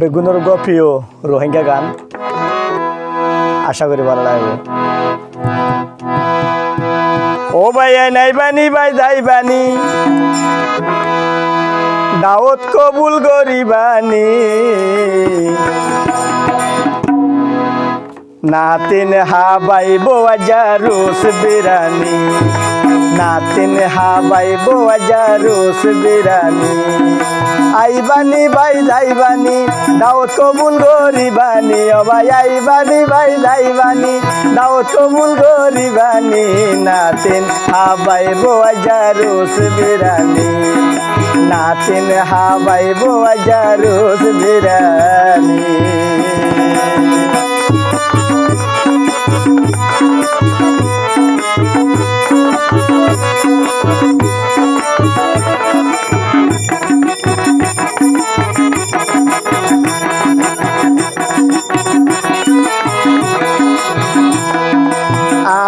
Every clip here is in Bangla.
বেগুনের প্রিয় রোহিঙ্গা গান আশা করি ভালো লাগবে। ও ভাই নাই বানি ভাই যাই বানি দাওয়াত কবুল গরিবানি নাতিন হাবাই বোয়াজা রোস বিরানি নাতিন হাবাই বোয়াজা রোস বিরানি আইবানি ভাই যাইবানি দাওয়াত কবুল গরিবানি ও ভাই আইবানি ভাই যাইবানি দাওয়াত কবুল গরিবানি নাতিন হাবাই বোয়াজা রোস বিরানি নাতিন হাবাই বোয়াজা রোস বিরানি।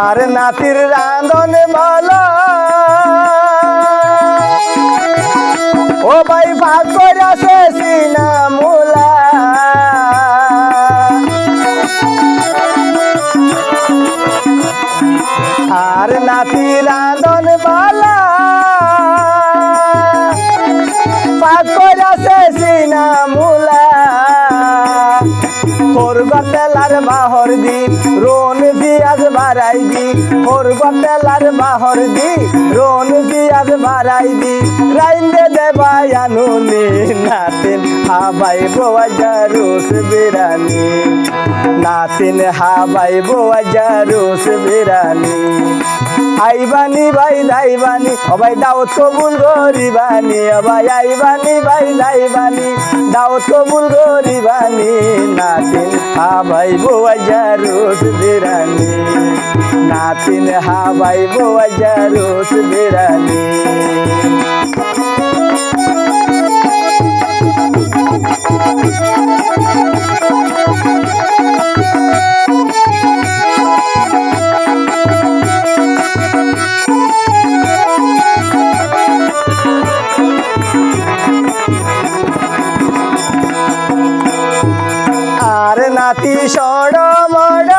আর নাতির রাঁধন ভালো ও ভাই ভাগ করেছে সিনা মুলা আর নাতি রাঁধন ভালো ভাগ করেছে সিনা মুলা তেলার বাহর দি রোন পিয়াজ বাড়াই দি তেলার বাহর দি রোন পিয়াজ বাড়াই দি রাইন্দে দেবাই আনুনি নাতিন হাবাই বোয়াজা রোস বিরানি নাতিন হাবাই বোয়াজা রোস বিরানি আইবানি ভাই যাইবানি ও ভাই দাওয়াত কবুল গরিবানি ও ভাই আইবানি ভাই যাইবানি দাওয়াত কবুল গরিবানি নাতিন হাবাই বোয়াজা রোস বিরানি নাতিন হাবাই বোয়াজা রোস বিরানি। আর নাতি সড় মড়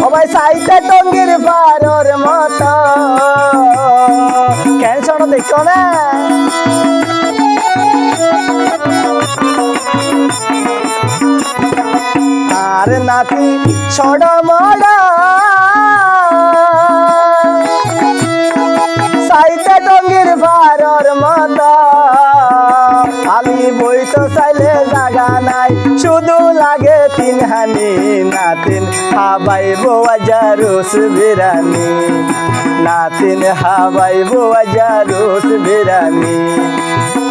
ও ভাই সাইতে টঙ্গির পারর মত কেন সড় দেখো না আর নাতি সড় মড় সাইতে টঙ্গির পারর মত আমি বই তো চাইলে জাগা নাই শুধু লাগে তিন হানি নাতিন হাবাই বোয়াজা রোস বিরানি নাতিন হাবাই বোয়াজা রোস বিরানি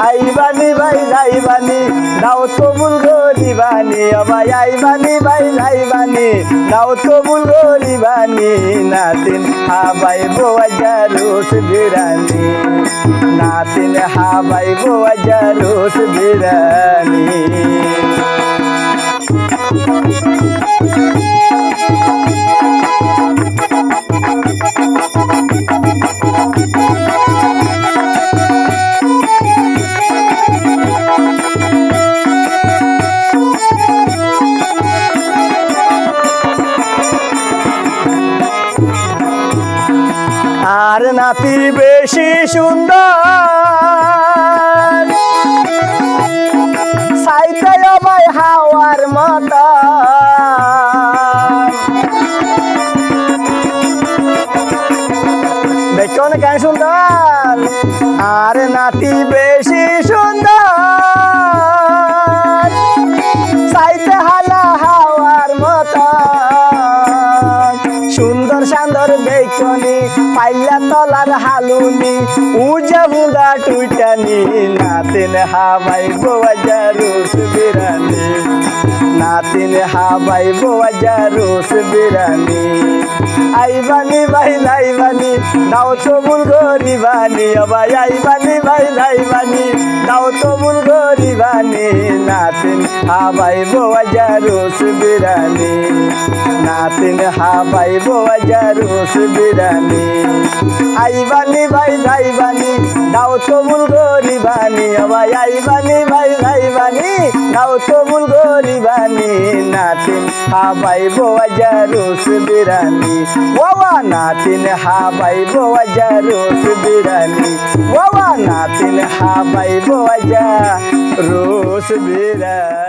আইবানি ভাই যাইবানি দাওয়াত কবুল গরিবানি ও ভাই আইবানি ভাই যাইবানি দাওয়াত কবুল গরিবানি নাতিন হাবাই বোয়াজা রোস বিরানি নাতিন হাবাই বোয়াজা রোস বিরানি। আর নাতি বেশি সুন্দর সাইতে ভাই হাওয়ার মত দেখো না কেন সুন্দর আর নাতি বেশি সুন্দর সাইতে হালা হাওয়ার মত সুন্দর সান্দর দেখনি পাইলা তলার হালুনি উজা বুদা টুইটানি নাতিন হাবাই বোয়াজা রোস বিরানি নাতিন হাবাই বোয়াজা রোস বিরানি আইবানি ভাই যাইবানি দাওয়াত কবুল গরিবানি ও ভাই আইবানি ভাই যাইবানি দাওয়াত কবুল গরিবানি নাতিন হাবাই বোয়াজা রোস বিরানি নাতিন হাবাই বোয়াজা রোস বিরানি আইবানি ভাই যাইবানি দাও তবুল গরিবানি ভাই আইবানি ভাই যাইবানি দাও তবুল গরিবানি নাতিন হাবাই বোয়াজা রোস বিরানি ওয়া নাতিন হাবাই বোয়াজা রোস বিরানি ওয়া নাতিন হাবাই বোয়াজা রোস বিরানি